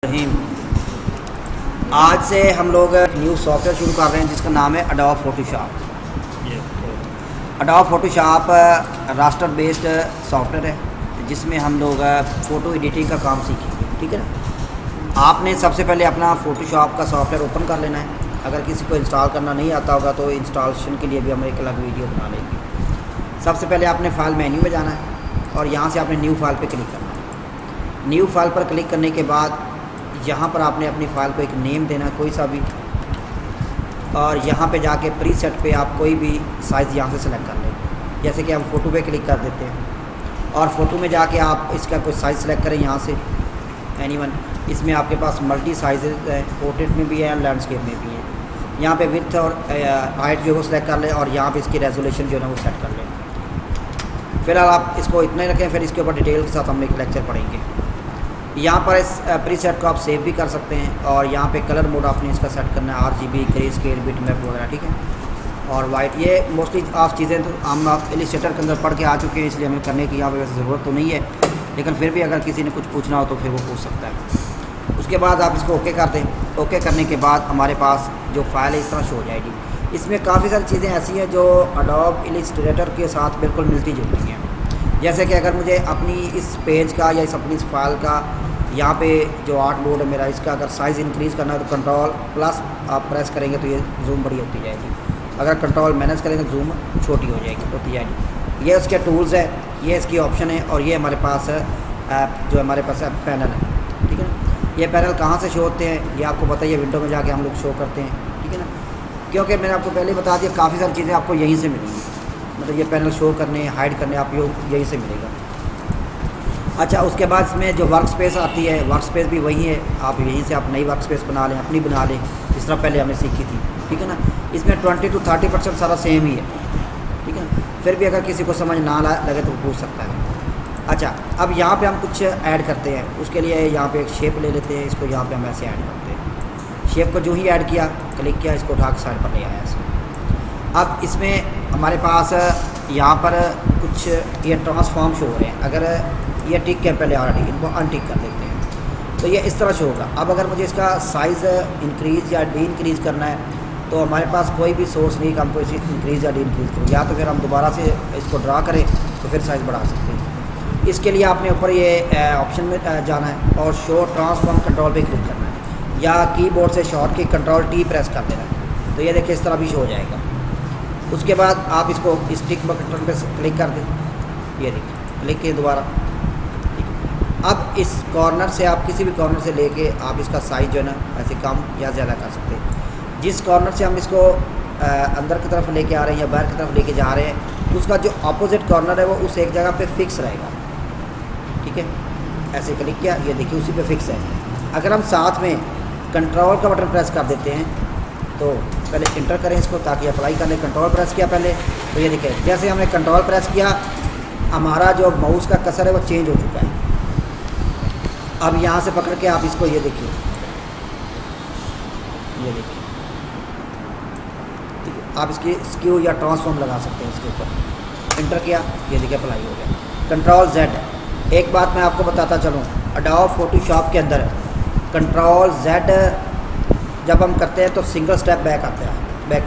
रहीम। आज से हम लोग न्यू सॉफ्टवेयर शुरू कर रहे हैं जिसका नाम है adobe Photoshop. Adobe Photoshop raster based software है जिसमें हम लोग फ़ोटो एडिटिंग का काम सीखेंगे। ठीक है ना। आपने सबसे पहले अपना फ़ोटोशॉप का सॉफ्टवेयर ओपन कर लेना है। अगर किसी को इंस्टॉल करना नहीं आता होगा तो इंस्टॉलेशन के लिए भी हम एक अलग वीडियो बना लेंगे। सबसे पहले आपने फ़ाइल मेन्यू में जाना है और यहाँ से आपने न्यू फाइल पर क्लिक करना है। न्यू फाइल पर क्लिक करने के बाद यहाँ पर आपने अपनी फ़ाइल को एक नेम देना है, कोई सा भी, और यहाँ पे जाके प्रीसेट पे आप कोई भी साइज़ यहाँ से सेलेक्ट कर लें। जैसे कि हम फ़ोटो पे क्लिक कर देते हैं और फ़ोटो में जाके आप इसका कोई साइज़ सेलेक्ट करें यहाँ से एनीवन। इसमें आपके पास मल्टी साइज़ है, पोर्ट्रेट में भी है, लैंडस्केप में भी है। यहाँ पे विड्थ और हाइट जो है वो सेलेक्ट कर लें और यहाँ पे इसकी रेजोल्यूशन जो है ना वो सेट कर लें। फिलहाल आप इसको इतना ही रखें, फिर इसके ऊपर डिटेल के साथ हम एक लेक्चर पढ़ेंगे। यहाँ पर इस प्रीसेट को आप सेव भी कर सकते हैं और यहाँ पे कलर मोड आपने इसका सेट करना है, RGB, ग्रे स्केल, बिटमैप वगैरह। ठीक है। और वाइट, ये मोस्टली आप चीज़ें तो हम इलिस्ट्रेटर के अंदर पढ़ के आ चुके हैं, इसलिए हमें करने की यहाँ पे वैसे ज़रूरत तो नहीं है, लेकिन फिर भी अगर किसी ने कुछ पूछना हो तो फिर वो पूछ सकता है। उसके बाद आप इसको ओके कर दें। ओके करने के बाद हमारे पास जो फाइल है इस तरह शो हो जाएगी। इसमें काफ़ी सारी चीज़ें ऐसी हैं जो एडोब इलिस्ट्रेटर के साथ बिल्कुल मिलती जुलती हैं। जैसे कि अगर मुझे अपनी इस पेज का या अपनी इस फाइल का यहाँ पे जो आर्ट मोड है मेरा, इसका अगर साइज़ इंक्रीज़ करना है तो कंट्रोल प्लस आप प्रेस करेंगे तो ये जूम बड़ी होती जाएगी। अगर कंट्रोल मैनेज करेंगे तो जूम छोटी हो जाएगी, होती जाएगी। ये उसके टूल्स है, ये इसकी ऑप्शन है और ये हमारे पास जो हमारे पास पैनल है। ठीक है ना। ये पैनल कहाँ से शो होते हैं ये आपको पता ही है, विंडो में जाके हम लोग शो करते हैं। ठीक है ना। क्योंकि मैंने आपको पहले बता दिया काफ़ी सारी चीज़ें आपको यहीं से मिलेंगी, मतलब ये पैनल शो करने, हाइड करने आप यहीं से मिलेगा। अच्छा, उसके बाद इसमें जो वर्क स्पेस आती है, वर्क स्पेस भी वही है, आप यहीं से आप नई वर्क स्पेस बना लें, अपनी बना लें, जिस तरह पहले हमने सीखी थी। ठीक है ना। इसमें 20 to 30% सारा सेम ही है। ठीक है ना। फिर भी अगर किसी को समझ ना लगे तो पूछ सकता है। अच्छा, अब यहाँ पे हम कुछ ऐड करते हैं। उसके लिए यहाँ पे एक शेप ले लेते हैं, इसको यहाँ पे हम ऐसे ऐड करते हैं। शेप को जो ही ऐड किया, क्लिक किया, इसको उठा के साइड पर ले आया ऐसे। अब इसमें हमारे पास यहाँ पर कुछ ये ट्रांसफॉर्म शो हो रहे हैं। अगर ये टिक के पहले ऑलरेडी, इनको अनटिक कर देते हैं तो ये इस तरह शो होगा। अब अगर मुझे इसका साइज़ इंक्रीज़ या डी इंक्रीज़ करना है तो हमारे पास कोई भी सोर्स नहीं कि हमको इसे इंक्रीज़ या डी इंक्रीज़ करें, या तो फिर हम दोबारा से इसको ड्रा करें तो फिर साइज़ बढ़ा सकते हैं। इसके लिए आपने ऊपर ये ऑप्शन में जाना है और शो ट्रांसफॉर्म कंट्रोल पे क्लिक करना है, या कीबोर्ड से शॉर्ट की कंट्रोल T प्रेस कर देना है तो ये देखिए इस तरह भी शो हो जाएगा। उसके बाद आप इसको इस टिक बटन पे क्लिक कर दें, ये देखिए क्लिक किए दोबारा। अब इस कॉर्नर से आप किसी भी कॉर्नर से लेके आप इसका साइज़ जो है ना ऐसे कम या ज़्यादा कर सकते हैं। जिस कॉर्नर से हम इसको अंदर की तरफ लेके आ रहे हैं या बाहर की तरफ लेके जा रहे हैं, उसका जो अपोजिट कॉर्नर है वो उस एक जगह पे फिक्स रहेगा। ठीक है। ऐसे क्लिक किया, ये देखिए उसी पे फिक्स है। अगर हम साथ में कंट्रोल का बटन प्रेस कर देते हैं तो पहले इंटर करें इसको ताकि अप्लाई कर लें। कंट्रोल प्रेस किया पहले तो ये देखिए जैसे हमने कंट्रोल प्रेस किया हमारा जो माउस का कर्सर है वो चेंज हो चुका है। अब यहाँ से पकड़ के आप इसको ये देखिए, ये देखिए, ठीक है। आप इसकी स्क्यू या ट्रांसफॉर्म लगा सकते हैं इसके ऊपर। इंटर किया, ये देखिए अप्लाई हो गया। Control Z। एक बात मैं आपको बताता चलूँ, एडोब फोटोशॉप के अंदर कंट्रोल Z जब हम करते हैं तो सिंगल स्टेप बैक आता है, बैक।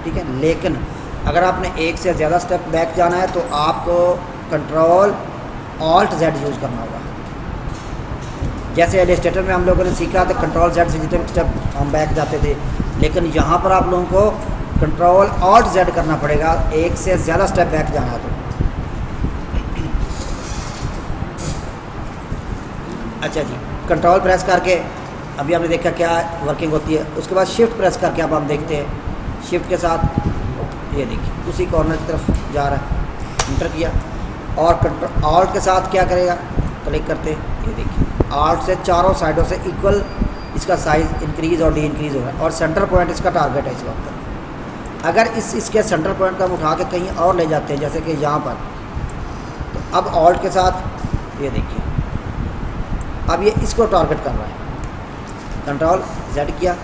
ठीक है। लेकिन अगर आपने एक से ज़्यादा स्टेप बैक जाना है तो आपको कंट्रोल Alt Z यूज़ करना होगा। जैसे इलिस्ट्रेटर में हम लोगों ने सीखा था कंट्रोल Z से जितने स्टेप हम बैक जाते थे, लेकिन यहाँ पर आप लोगों को कंट्रोल Alt Z करना पड़ेगा एक से ज़्यादा स्टेप बैक जाना है तो। अच्छा जी, कंट्रोल प्रेस करके अभी आपने देखा क्या वर्किंग होती है। उसके बाद शिफ्ट प्रेस करके अब हम देखते हैं, शिफ्ट के साथ ये देखिए उसी कॉर्नर की तरफ जा रहा है। इंटर किया और कंट्रोल ऑल्ट के साथ क्या करेगा, क्लिक करते हैं, ये देखिए ऑल्ट से चारों साइडों से इक्वल इसका साइज़ इंक्रीज़ और डी इंक्रीज़ हो रहा है और सेंटर पॉइंट इसका टारगेट है इस वक्त। अगर इसके सेंटर पॉइंट का हम उठा के कहीं और ले जाते हैं जैसे कि यहाँ पर, तो अब ऑल्ट के साथ ये देखिए अब ये इसको टारगेट कर रहा है। कंट्रोल Z किया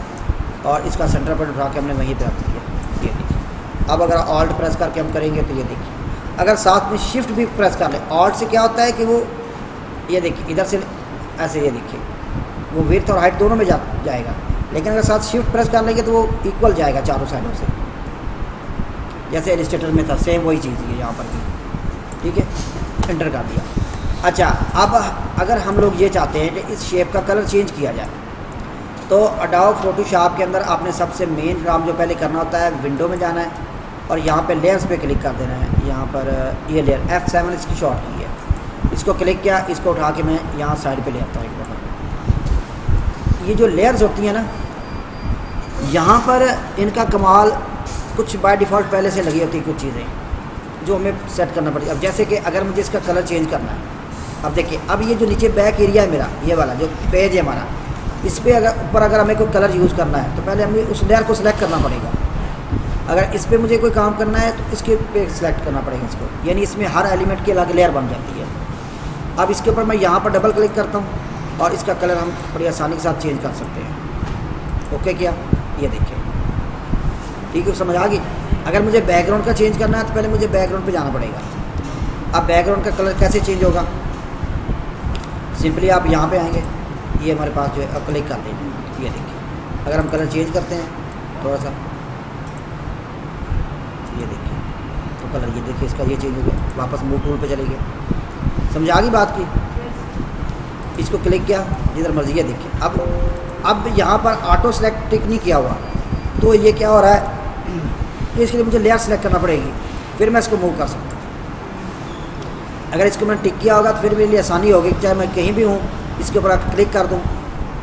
और इसका सेंटर पॉइंट उठा के हमने वहीं पे रख दिया, ये देखिए। अब अगर ऑल्ट प्रेस करके हम करेंगे तो ये देखिए, अगर साथ में शिफ्ट भी प्रेस कर ले, ऑल्ट से क्या होता है कि वो ये देखिए इधर से ऐसे ये देखिए वो विड्थ और हाइट दोनों में जाएगा, लेकिन अगर साथ शिफ्ट प्रेस कर लेंगे तो वो इक्वल जाएगा चारों साइडों से, जैसे इलस्ट्रेटर में था सेम वही चीज़ है यहाँ पर भी। ठीक है, एंटर कर दिया। अच्छा, अब अगर हम लोग ये चाहते हैं कि इस शेप का कलर चेंज किया जाए, तो एडोब फोटोशॉप के अंदर आपने सबसे मेन काम जो पहले करना होता है, विंडो में जाना है और यहाँ पे लेयर्स पे क्लिक कर देना है। यहाँ पर ये लेयर F7 इसकी शॉर्ट की है, इसको क्लिक किया, इसको उठा के मैं यहाँ साइड पे ले आता हूँ एक दफ़ा। ये जो लेयर्स होती हैं ना, यहाँ पर इनका कमाल कुछ बाय डिफ़ॉल्ट पहले से लगी होती है कुछ चीज़ें जो हमें सेट करना पड़ेगी। अब जैसे कि अगर मुझे इसका कलर चेंज करना है, अब देखिए अब ये जो नीचे बैक एरिया है मेरा, ये वाला जो पेज है हमारा, इस पर ऊपर अगर हमें कोई कलर यूज़ करना है तो पहले हमें उस लेयर को सिलेक्ट करना पड़ेगा। अगर इस पर मुझे कोई काम करना है तो इसके पे सिलेक्ट करना पड़ेगा इसको, यानी इसमें हर एलिमेंट की अलग लेयर बन जाती है। अब इसके ऊपर मैं यहाँ पर डबल क्लिक करता हूँ और इसका कलर हम बड़ी आसानी के साथ चेंज कर सकते हैं। ओके किया, ये देखिए ठीक है, समझ आ गई। अगर मुझे बैकग्राउंड का चेंज करना है तो पहले मुझे बैकग्राउंड पे जाना पड़ेगा। अब बैकग्राउंड का कलर कैसे चेंज होगा, सिंपली आप यहाँ पे आएंगे, ये हमारे पास जो है अब क्लिक कर देंगे, ये देखिए। अगर हम कलर चेंज करते हैं थोड़ा सा, ये देखिए तो कलर ये देखिए इसका ये चेंज हो गया, वापस मूव टूल पे चले गए। समझ आ गई बात की। इसको क्लिक किया जिधर मर्जी है, देखिए अब यहाँ पर ऑटो सेलेक्ट टिक नहीं किया हुआ, तो ये क्या हो रहा है, इसके लिए मुझे लेयर सेलेक्ट करना पड़ेगी, फिर मैं इसको मूव कर सकता हूँ। अगर इसको मैंने टिक किया होगा तो फिर मेरे लिए आसानी होगी, चाहे मैं कहीं भी हूँ इसके ऊपर क्लिक कर दूँ,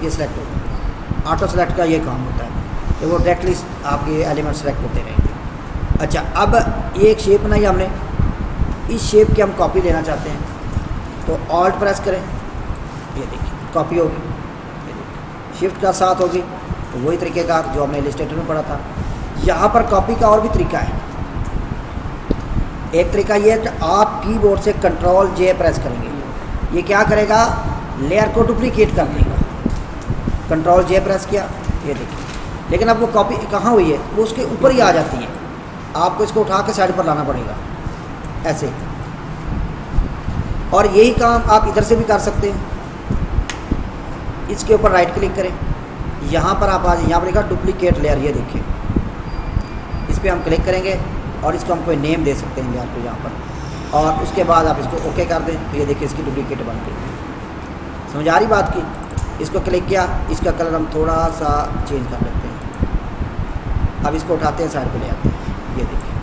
ये सिलेक्ट होगा। ऑटो सेलेक्ट का ये काम होता है कि वो डायरेक्टली आपके एलिमेंट सेलेक्ट होते रहेंगे। अच्छा, अब ये एक शेप बनाई हमने, इस शेप की हम कॉपी लेना चाहते हैं तो ऑल्ट प्रेस करें, ये देखिए कॉपी होगी, ये देखिए शिफ्ट का साथ होगी, तो वही तरीक़ेकार जो हमने इलस्ट्रेटर में पढ़ा था। यहाँ पर कॉपी का और भी तरीका है। एक तरीका ये है कि आप कीबोर्ड से Ctrl+J प्रेस करेंगे, ये क्या करेगा, लेयर को डुप्लीकेट कर देगा। Ctrl+J प्रेस किया, ये देखिए, लेकिन अब वो कॉपी कहाँ हुई है, वो उसके ऊपर ही आ जाती है। आपको इसको उठा के साइड पर लाना पड़ेगा ऐसे, और यही काम आप इधर से भी कर सकते हैं। इसके ऊपर राइट क्लिक करें, यहाँ पर आप आज यहाँ पर लिखा डुप्लीकेट लेयर, ये देखिए इस पर हम क्लिक करेंगे और इसको हम कोई नेम दे सकते हैं आपको यहाँ पर, और उसके बाद आप इसको ओके कर दें, तो ये देखिए इसकी डुप्लीकेट बन गई। समझ आ रही बात की। इसको क्लिक किया, इसका कलर हम थोड़ा सा चेंज कर लेते हैं। अब इसको उठाते हैं साइड पे ले आते हैं, ये देखिए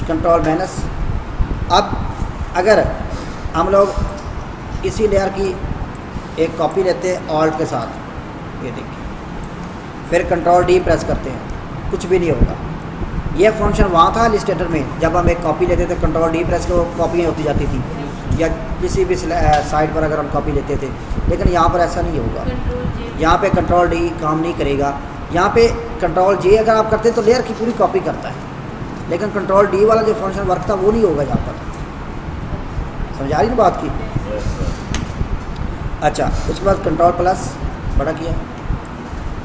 Ctrl-। अब अगर हम लोग इसी लेयर की एक कॉपी लेते हैं ऑल्ट के साथ, ये देखिए, फिर Ctrl+D प्रेस करते हैं, कुछ भी नहीं होगा। यह फंक्शन वहाँ था इलस्ट्रेटर में, जब हम एक कॉपी लेते थे Ctrl+D प्रेस को कॉपियाँ होती जाती थी, या किसी भी साइड पर अगर हम कॉपी लेते थे, लेकिन यहाँ पर ऐसा नहीं होगा। यहाँ पे Ctrl+D काम नहीं करेगा। यहाँ पे Ctrl+J अगर आप करते तो लेयर की पूरी कॉपी करता है, लेकिन Ctrl+D वाला जो फंक्शन वर्क था वो नहीं होगा यहाँ पर। समझ आ रही ना बात की। अच्छा, उसके बाद Ctrl+ बड़ा किया।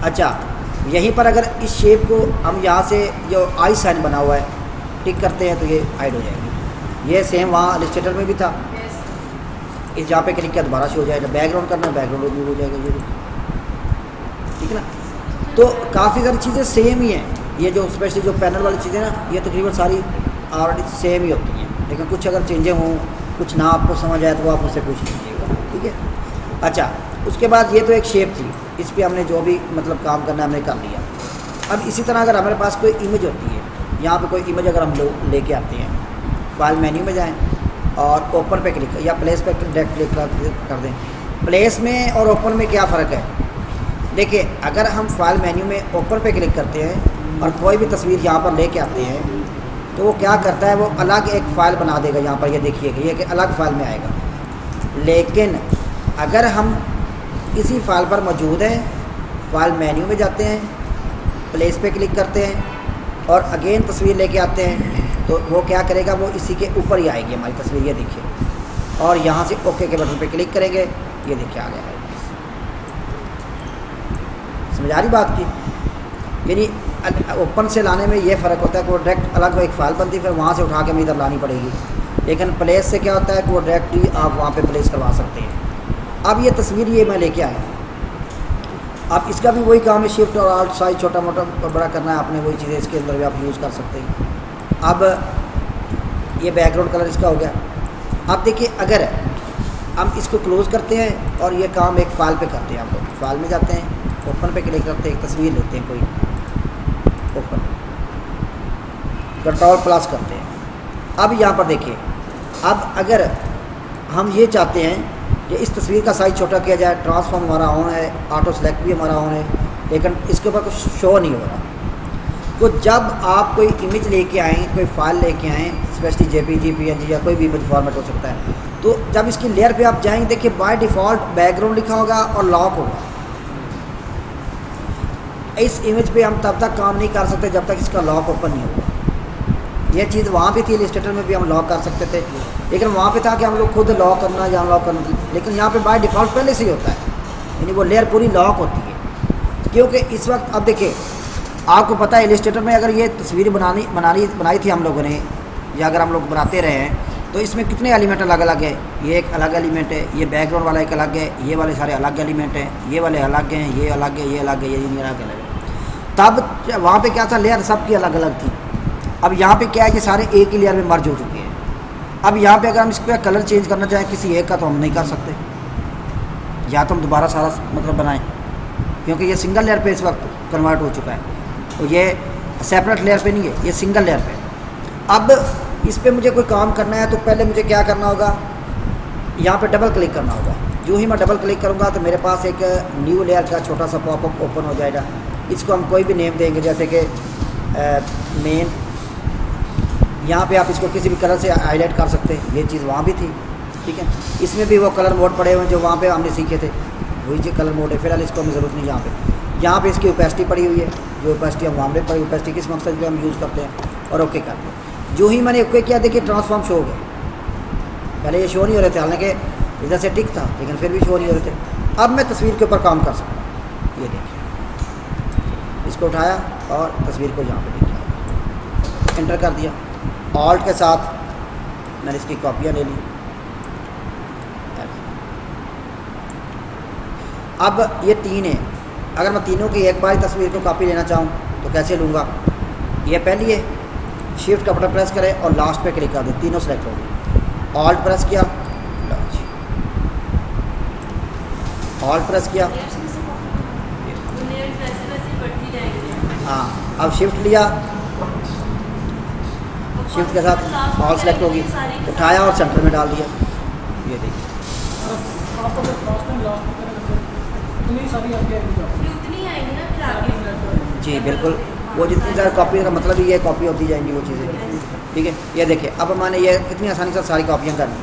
अच्छा, यहीं पर अगर इस शेप को हम यहाँ से जो आई साइन बना हुआ है टिक करते हैं तो ये हाइड हो जाएगी। ये सेम वहाँ इलस्ट्रेटर में भी था। इस जहाँ पे क्लिक किया दोबारा शो हो जाएगा। बैकग्राउंड करना है, बैकग्राउंड भी हो जाएगा, ये ठीक है ना। तो काफ़ी सारी चीज़ें सेम ही हैं। ये जो स्पेशली जो पैनल वाली चीज़ें ना, ये तकरीबन सारी ऑलरेडी सेम ही होती हैं, लेकिन कुछ अगर चेंजें हों, कुछ ना आपको समझ आए तो वो आप मुझसे पूछ लीजिएगा, ठीक है। अच्छा, उसके बाद ये तो एक शेप थी, इस पर हमने जो भी मतलब काम करना है हमने कर लिया। अब इसी तरह अगर हमारे पास कोई इमेज होती है, यहाँ पे कोई इमेज अगर हम लोग लेके आते हैं, फाइल मेन्यू में जाएं और ओपन पे क्लिक या प्लेस पे डायरेक्ट क्लिक कर दें। प्लेस में और ओपन में क्या फ़र्क है, देखिए अगर हम फाइल मेन्यू में ओपन पे क्लिक करते हैं और कोई भी तस्वीर यहाँ पर लेके आते हैं तो वो क्या करता है, वो अलग एक फ़ाइल बना देगा। यहाँ पर ये देखिएगा, ये कि अलग फ़ाइल में आएगा। लेकिन अगर हम इसी फाइल पर मौजूद हैं, फाइल मेन्यू में जाते हैं, प्लेस पे क्लिक करते हैं और अगेन तस्वीर लेके आते हैं, तो वो क्या करेगा, वो इसी के ऊपर ही आएगी हमारी तस्वीर, ये देखिए। और यहाँ से ओके के बटन पे क्लिक करेंगे, ये देखिए आ गया है। समझ आ रही बात की। यानी ओपन से लाने में ये फ़र्क होता है कि वो डायरेक्ट अलग एक फ़ाइल बनती है, फिर वहाँ से उठा के हमें इधर लानी पड़ेगी। लेकिन प्लेस से क्या होता है कि वो डायरेक्टली आप वहाँ पे प्लेस करवा सकते हैं। अब ये तस्वीर ये मैं लेके आया, अब इसका भी वही काम है, शिफ्ट और आल्ट साइज छोटा मोटा बड़ा करना है आपने, वही चीज़ें इसके अंदर भी आप यूज़ कर सकते हैं। अब ये बैकग्राउंड कलर इसका हो गया। अब देखिए अगर हम इसको क्लोज़ करते हैं और ये काम एक फाइल पे करते हैं, हम लोग फाइल में जाते हैं, ओपन पे क्लिक करते हैं, एक तस्वीर लेते हैं कोई, ओपन, कंट्रोल प्लस करते हैं। अब यहाँ पर देखिए, अब अगर हम ये चाहते हैं कि इस तस्वीर का साइज़ छोटा किया जाए, ट्रांसफॉर्म हमारा ऑन है, ऑटो सेलेक्ट भी हमारा ऑन है, लेकिन इसके ऊपर कुछ शो नहीं हो रहा। तो जब आप कोई इमेज लेके आएँ, कोई फाइल लेके आएँ, स्पेशली जेपीजी, पीएनजी या कोई भी इमेज फॉर्मेट हो सकता है, तो जब इसकी लेयर पे आप जाएंगे, देखिए बाय डिफ़ॉल्ट बैकग्राउंड लिखा होगा और लॉक होगा। इस इमेज पे हम तब तक काम नहीं कर सकते जब तक इसका लॉक ओपन नहीं होगा। यह चीज़ वहाँ भी थी, इलस्ट्रेटर में भी हम लॉक कर सकते थे, लेकिन वहाँ पे था कि हम लोग खुद लॉक करना या लॉक करना, लेकिन यहाँ पे बाय डिफ़ॉल्ट पहले से ही होता है, यानी वो लेयर पूरी लॉक होती है। क्योंकि इस वक्त अब देखिए आपको पता है इलस्ट्रेटर में अगर ये तस्वीर बनाई थी हम लोगों ने, या अगर हम लोग बनाते रहे हैं, तो इसमें कितने एलिमेंट अलग अलग है। ये एक अलग एलिमेंट है, ये बैकग्राउंड वाला एक अलग है, ये वाले सारे अलग एलिमेंट हैं, ये वाले अलग हैं, ये अलग है, ये अलग है, ये नहीं अलग है। तब वहाँ पे क्या था, लेयर सबकी अलग अलग थी। अब यहाँ पे क्या है कि सारे एक ही लेयर में मर्ज हो चुके हैं। अब यहाँ पे अगर हम इस पर कलर चेंज करना चाहें किसी एक का, तो हम नहीं कर सकते, या तो हम दोबारा सारा मतलब बनाएं, क्योंकि ये सिंगल लेयर पे इस वक्त कन्वर्ट हो चुका है। तो ये सेपरेट लेयर पे नहीं है, ये सिंगल लेयर पे। अब इस पर मुझे कोई काम करना है तो पहले मुझे क्या करना होगा, यहाँ पे डबल क्लिक करना होगा। जो ही मैं डबल क्लिक करूँगा तो मेरे पास एक न्यू लेयर का छोटा सा पॉपअप ओपन हो जाएगा। इसको हम कोई भी नेम देंगे, जैसे कि मेन। यहाँ पे आप इसको किसी भी कलर से हाईलाइट कर सकते हैं, ये चीज़ वहाँ भी थी, ठीक है। इसमें भी वो कलर मोड पड़े हुए हैं जो वहाँ पे हमने सीखे थे, वही जो कलर मोड है। फिलहाल इसको हमें ज़रूरत नहीं। यहाँ पे इसकी ओपेसिटी पड़ी हुई है, जो ओपेसिटी हम वहाँ पे पड़ी, ओपेसिटी किस मकसद के हम यूज़ करते हैं, और ओके करते हैं। जो ही मैंने ओके किया, देखिए ट्रांसफॉर्म शो हो गए। पहले ये शो नहीं हो रहे थे, हालांकि इधर से टिक था, लेकिन फिर भी शो नहीं हो रहे थे। अब मैं तस्वीर के ऊपर काम कर सकता हूँ। ये देखिए, इसको उठाया और तस्वीर को यहाँ पे देखिए, एंटर कर दिया। ऑल्ट के साथ मैंने इसकी कॉपियाँ ले ली। अब ये तीन है, अगर मैं तीनों की एक बार तस्वीर को कॉपी लेना चाहूँ तो कैसे लूँगा। ये पहली है, शिफ्ट का बटन प्रेस करें और लास्ट पे क्लिक कर दें, तीनों सेलेक्ट हो गई। ऑल्ट प्रेस किया, ऑल्ट प्रेस किया, हाँ। अब शिफ्ट लिया, शिफ्ट के साथ ऑल सेलेक्ट होगी, उठाया और सेंटर में डाल दिया। ये देखिए, जी बिल्कुल, वो जितनी ज़्यादा कॉपी का मतलब ही ये कॉपी होती जाएंगी वो चीज़ें, ठीक है। ये देखिए, अब मैंने ये कितनी आसानी से सारी कॉपियाँ कर ली,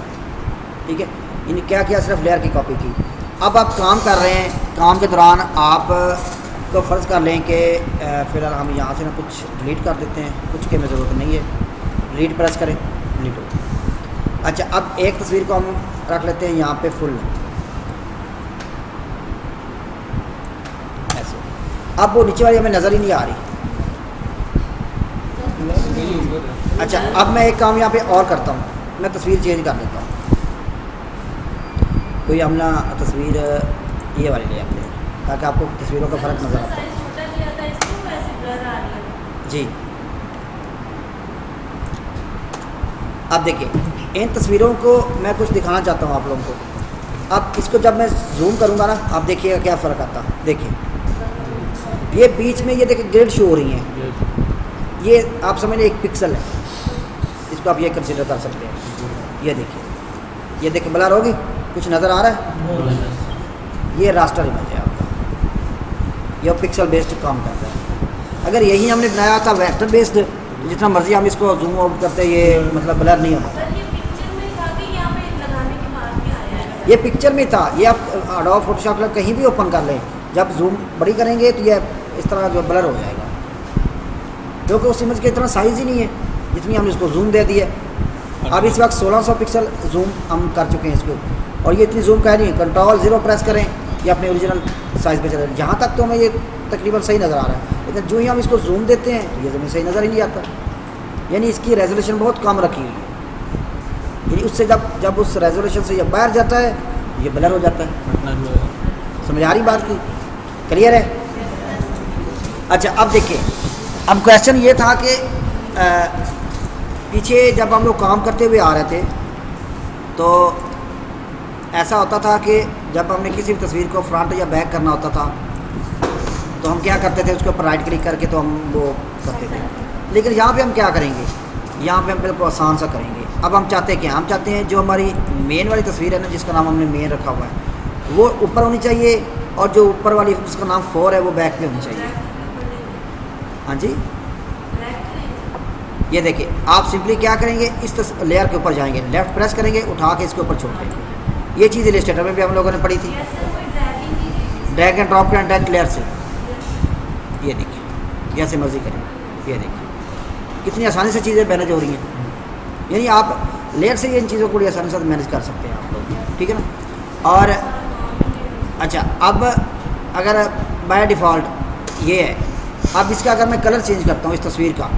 ठीक है। इन्हें क्या किया, सिर्फ लेयर की कॉपी की। अब आप काम कर रहे हैं, काम के दौरान आप तो फ़र्ज़ कर लें कि फ़िलहाल हम यहाँ से ना कुछ डिलीट कर देते हैं, कुछ की हमें ज़रूरत नहीं है। डिलीट प्रेस करें, डिलीट हो। अच्छा, अब एक तस्वीर को हम रख लेते हैं यहाँ पे फुल, ऐसे। अब वो नीचे वाली हमें नज़र ही नहीं आ रही। अच्छा, अब मैं एक काम यहाँ पे और करता हूँ, मैं तस्वीर चेंज कर लेता हूँ। कोई हम ना तस्वीर ये वाली ले आते हैं, ताकि आपको तस्वीरों का फ़र्क नज़र आता है। जी, अब देखिए, इन तस्वीरों को मैं कुछ दिखाना चाहता हूँ आप लोगों को। अब इसको जब मैं जूम करूँगा ना, आप देखिएगा क्या फ़र्क आता है। देखिए, ये बीच में ये देखिए ग्रिड शो हो रही हैं, ये आप समझ लें एक पिक्सल है, इसको आप ये कंसिडर कर सकते हैं। ये देखिए ब्लर होगी, कुछ नज़र आ रहा है। ये रास्टर इमेज है आपका, ये पिक्सल बेस्ड काम करता है। अगर यही हमने बनाया था वेक्टर बेस्ड, तो जितना मर्जी हम इसको जूम आउट करते, ये मतलब ब्लर नहीं होता। ये पिक्चर में था, ये आप एडोब फोटोशॉप कहीं भी ओपन कर लें, जब जूम बड़ी करेंगे तो ये इस तरह जो ब्लर हो जाएगा, क्योंकि उस इमेज के इतना साइज़ ही नहीं है जितनी हमने इसको जूम दे दी है। अब इस वक्त 1600 पिक्सल जूम हम कर चुके हैं इसको, और ये इतनी जूम का नहीं है। कंट्रोल 0 प्रेस करें, ये अपने ओरिजिनल साइज़ पे चले। जहाँ तक तो हमें ये तकरीबन सही नज़र आ रहा है, लेकिन जो ही हम इसको जूम देते हैं तो ये ज़मीन सही नज़र ही नहीं आता। यानी इसकी रेजोल्यूशन बहुत कम रखी हुई है, यानी उससे जब उस रेजोल्यूशन से जब बाहर जाता है ये ब्लर हो जाता है। समझ आ रही बात की? क्लियर है? अच्छा अब देखिए, अब क्वेश्चन ये था कि पीछे जब हम लोग काम करते हुए आ रहे थे तो ऐसा होता था कि जब हमने किसी भी तस्वीर को फ्रंट या बैक करना होता था तो हम क्या करते थे, उसके ऊपर राइट क्लिक करके तो हम वो करते थे। लेकिन यहाँ पे हम क्या करेंगे, यहाँ पे हम बिल्कुल आसान सा करेंगे। अब हम चाहते हैं क्या, हम चाहते हैं जो हमारी मेन वाली तस्वीर है ना, जिसका नाम हमने मेन रखा हुआ है, वो ऊपर होनी चाहिए, और जो ऊपर वाली जिसका नाम 4 है वो बैक पे होनी चाहिए। हाँ जी, ये देखिए, आप सिंपली क्या करेंगे, इस लेयर के ऊपर जाएंगे, लेफ़्ट प्रेस करेंगे, उठा के इसके ऊपर छोड़ देंगे। ये चीज़ इलस्ट्रेटर में भी हम लोगों ने पढ़ी थी, ड्रैग एंड ड्रॉप करें डायरेक्ट लेयर से। ये देखिए, जैसे मर्जी करें, ये देखिए कितनी आसानी से चीज़ें मैनेज हो रही हैं। यानी आप लेयर से इन चीज़ों को बड़ी आसानी से मैनेज कर सकते हैं आप लोग, ठीक है ना। और अच्छा, अब अगर बाय डिफ़ॉल्ट ये है, अब इसका अगर मैं कलर चेंज करता हूँ इस तस्वीर का,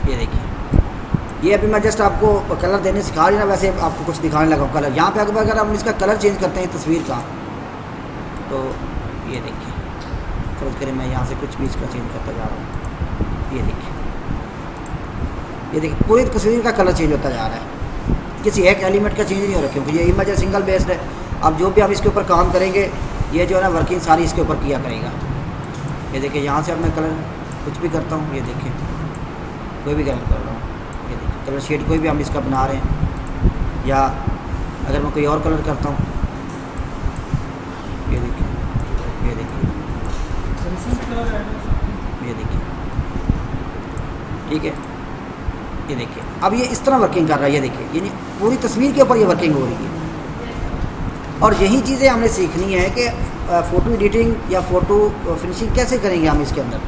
ये देखिए, ये अभी मैं जस्ट आपको कलर देने सिखा रही ना, वैसे आपको कुछ दिखाने लगा हूँ कलर। यहाँ पे अगर हम इसका कलर चेंज करते हैं तस्वीर का, तो ये देखिए, फर्ज करें मैं यहाँ से कुछ भी इसका चेंज करता जा रहा हूँ, ये देखिए पूरी तस्वीर का कलर चेंज होता जा रहा है, किसी एक एलिमेंट का चेंज नहीं हो रहा, क्योंकि ये इमेज है सिंगल बेस्ड है। अब जो भी हम इसके ऊपर काम करेंगे, ये जो है ना वर्किंग सारी इसके ऊपर किया करेगा। ये देखिए, यहाँ से अब मैं कलर कुछ भी करता हूँ, ये देखिए कोई भी कलर कर रहा हूँ, ये देखिए कलर शेड कोई भी हम इसका बना रहे हैं, या अगर मैं कोई और कलर करता हूँ, ये देखिए, ये देखिए, ये देखिए, ठीक है, ये देखिए अब ये इस तरह वर्किंग कर रहा है। ये देखिए, यानी पूरी तस्वीर के ऊपर ये वर्किंग हो रही है। और यही चीज़ें हमने सीखनी है कि फ़ोटो एडिटिंग या फ़ोटो फिनिशिंग कैसे करेंगे हम इसके अंदर,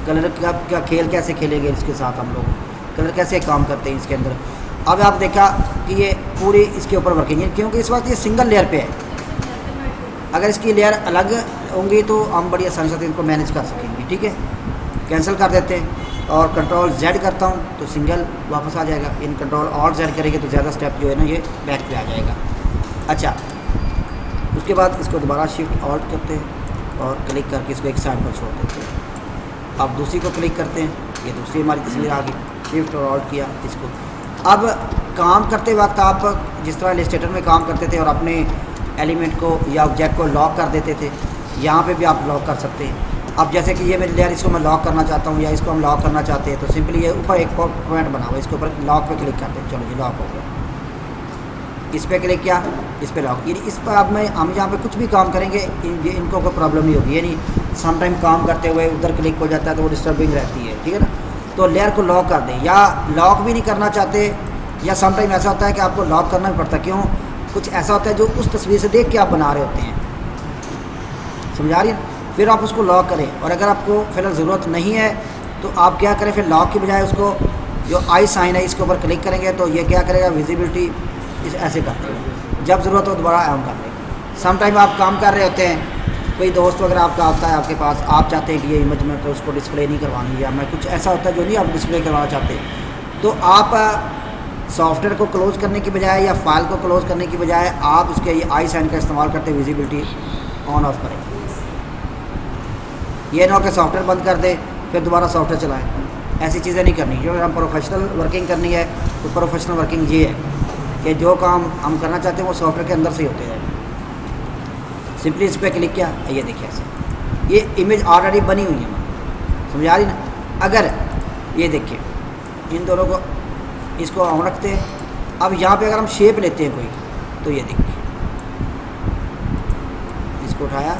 कलर का खेल कैसे खेलेंगे इसके साथ, हम लोग कलर कैसे काम करते हैं इसके अंदर। अब आप देखा कि ये पूरी इसके ऊपर वर्किंग है, क्योंकि इस वक्त ये सिंगल लेयर पे है। अगर इसकी लेयर अलग होंगी तो हम बड़ी आसानी से इनको मैनेज कर सकेंगे, ठीक है। कैंसिल कर देते हैं और कंट्रोल Z करता हूँ तो सिंगल वापस आ जाएगा। इन कंट्रोल और Z करेंगे तो ज़्यादा स्टेप जो है ना ये बैक पे आ जाएगा। अच्छा, उसके बाद इसको दोबारा शिफ्ट ऑल्ट करते हैं और क्लिक करके इसको एक साइड पर छोड़ देते हैं। अब दूसरी को क्लिक करते हैं, ये दूसरी हमारी तस्वीर आ गई, शिफ्ट और ऑल्ट किया इसको। अब काम करते वक्त आप जिस तरह इलस्ट्रेटर में काम करते थे और अपने एलिमेंट को या ऑब्जेक्ट को लॉक कर देते थे, यहाँ पे भी आप लॉक कर सकते हैं। अब जैसे कि ये मेरी लेयर, इसको मैं लॉक करना चाहता हूँ या इसको हम लॉक करना चाहते हैं, तो सिंपली ये ऊपर एक पॉइंट बना हुआ है, इसके ऊपर लॉक पे क्लिक करते हैं, चलो जी लॉक हो गया। इस पर क्लिक किया, इस पर लॉक। यानी इस पर अब हम यहाँ पे कुछ भी काम करेंगे ये इनको कोई प्रॉब्लम नहीं होगी। यानी समटाइम काम करते हुए उधर क्लिक हो जाता है तो वो डिस्टर्बिंग रहती है, ठीक है ना। तो लेयर को लॉक कर दें, या लॉक भी नहीं करना चाहते, या समटाइम ऐसा होता है कि आपको लॉक करना भी पड़ता है। क्यों? कुछ ऐसा होता है जो उस तस्वीर से देख के आप बना रहे होते हैं, समझा रही है। फिर आप उसको लॉक करें, और अगर आपको फिलहाल ज़रूरत नहीं है तो आप क्या करें, फिर लॉक की बजाय उसको जो आई साइन है इसके ऊपर क्लिक करेंगे तो ये क्या करेगा, विजिबिलिटी इस ऐसे कर देगा। जब ज़रूरत हो दोबारा ऑन कर देगा। सम टाइम आप काम कर रहे होते हैं, कोई दोस्त वगैरह आपका आता है आपके पास, आप चाहते हैं कि ये इमेज में तो उसको डिस्प्ले नहीं करवानी, या मैं कुछ ऐसा होता है जो नहीं आप डिस्प्ले करवाना चाहते, तो आप सॉफ्टवेयर को क्लोज़ करने की बजाय या फाइल को क्लोज़ करने की बजाय आप उसके ये आई साइन का इस्तेमाल करते विजिबिलिटी ऑन ऑफ करें। ये ना कि सॉफ्टवेयर बंद कर दे फिर दोबारा सॉफ्टवेयर चलाएं, ऐसी चीज़ें नहीं करनी। जो हम प्रोफेशनल वर्किंग करनी है तो प्रोफेशनल वर्किंग ये है कि जो काम हम करना चाहते हैं वो सॉफ्टवेयर के अंदर से ही होते हैं। सिंपली इस पर क्लिक किया, ये देखिए ऐसे ये इमेज ऑलरेडी बनी हुई है, समझ आ रही ना। अगर ये देखिए इन दोनों को इसको ऑन रखते हैं। अब यहाँ पे अगर हम शेप लेते हैं कोई, तो ये देखिए इसको उठाया,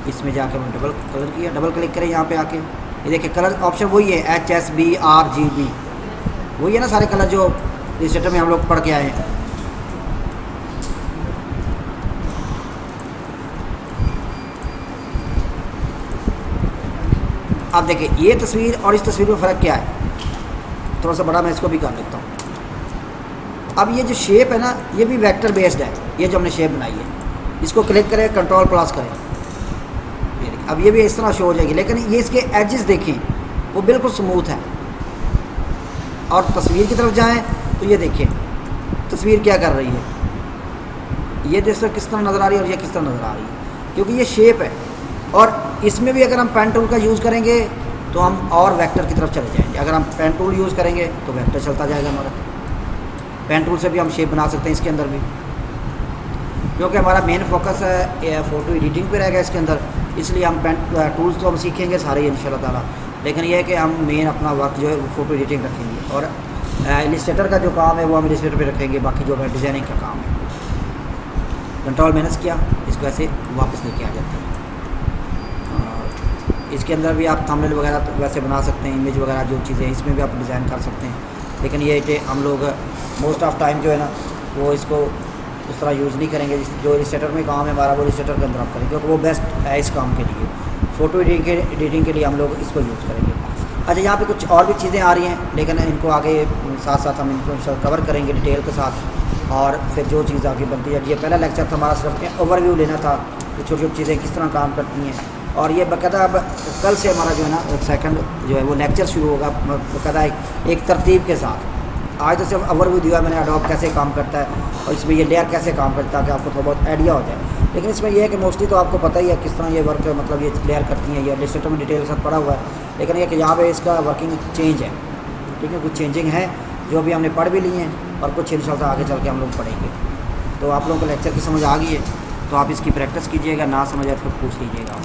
इसमें जाकर हमने डबल कलर किया, डबल क्लिक करें यहाँ पे आके, ये देखिए कलर ऑप्शन वही है HSBRGB, वही है ना सारे कलर जो इलस्ट्रेटर में हम लोग पढ़ के आए हैं। अब देखिए ये तस्वीर और इस तस्वीर में फ़र्क क्या है। थोड़ा सा बड़ा मैं इसको भी कर लेता हूँ। अब ये जो शेप है ना, ये भी वेक्टर बेस्ड है। ये जो हमने शेप बनाई है, इसको क्लिक करें, कंट्रोल प्लस करें, ये देखिए अब ये भी इस तरह शो हो जाएगी, लेकिन ये इसके एजेस देखें वो बिल्कुल स्मूथ है। और तस्वीर की तरफ जाएं तो ये देखिए तस्वीर क्या कर रही है, ये देखो किस तरह नज़र आ रही है और ये किस तरह नज़र आ रही है, क्योंकि ये शेप है। और इसमें भी अगर हम पेन टूल का यूज़ करेंगे तो हम और वेक्टर की तरफ चले जाएंगे। अगर हम पेन टूल यूज़ करेंगे तो वेक्टर चलता जाएगा हमारा। पेन टूल से भी हम शेप बना सकते हैं इसके अंदर भी, क्योंकि हमारा मेन फोकस है फ़ोटो एडिटिंग पे रहेगा इसके अंदर, इसलिए हम पेन टूल्स तो हम सीखेंगे सारे इंशाल्लाह ताला, लेकिन यह है कि हम मेन अपना वर्क जो है वो फ़ोटो एडिटिंग रखेंगे। और इलिस्ट्रेटर का जो काम है वो हम इलिस्ट्रेटर पे रखेंगे, बाकी जो है डिज़ाइनिंग का काम है। कंट्रोल माइनस किया, इसको ऐसे वापस लेके आ जाते हैं। इसके अंदर भी आप थंबनेल वगैरह तो वैसे बना सकते हैं, इमेज वगैरह जो चीज़ें हैं इसमें भी आप डिज़ाइन कर सकते हैं। लेकिन ये कि हम लोग मोस्ट ऑफ टाइम जो है ना वो इसको उस तरह यूज़ नहीं करेंगे। जो इलिस्ट्रेटर में काम है हमारा वो इलिस्ट्रेटर के अंदर आप करेंगे, क्योंकि वो बेस्ट है इस काम के लिए। फ़ोटो एडिटिंग के लिए हम लोग इसको यूज़ करेंगे। अच्छा, यहाँ पे कुछ और भी चीज़ें आ रही हैं, लेकिन इनको आगे साथ साथ हम इनको कवर करेंगे डिटेल के साथ। और फिर जो चीज़ आगे बनती है, ये पहला लेक्चर था हमारा, सिर्फ ओवरव्यू लेना था कि छोटी छोटी चीज़ें किस तरह काम करती हैं। और ये बाकायदा अब कल से हमारा जो है ना सेकंड जो है वो लेक्चर शुरू होगा बाकायदा एक तरतीब के साथ। आज तो सिर्फ ओवरव्यू दिया मैंने एडोब कैसे काम करता है और इसमें ये लेयर कैसे काम करता है, कि आपको थोड़ा बहुत आइडिया हो जाए। लेकिन इसमें यह है कि मोस्टली तो आपको पता ही है किस तरह ये वर्क मतलब ये लेयर करती हैं। ये इलिस्ट्रेटर में डिटेल के साथ पड़ा हुआ है, लेकिन ये कि यहाँ पे इसका वर्किंग चेंज है, ठीक है। कुछ चेंजिंग है जो अभी हमने पढ़ भी ली हैं और कुछ इंशाल्लाह आगे चल के हम लोग पढ़ेंगे। तो आप लोगों को लेक्चर की समझ आ गई है तो आप इसकी प्रैक्टिस कीजिएगा, ना समझ आए तो पूछ लीजिएगा।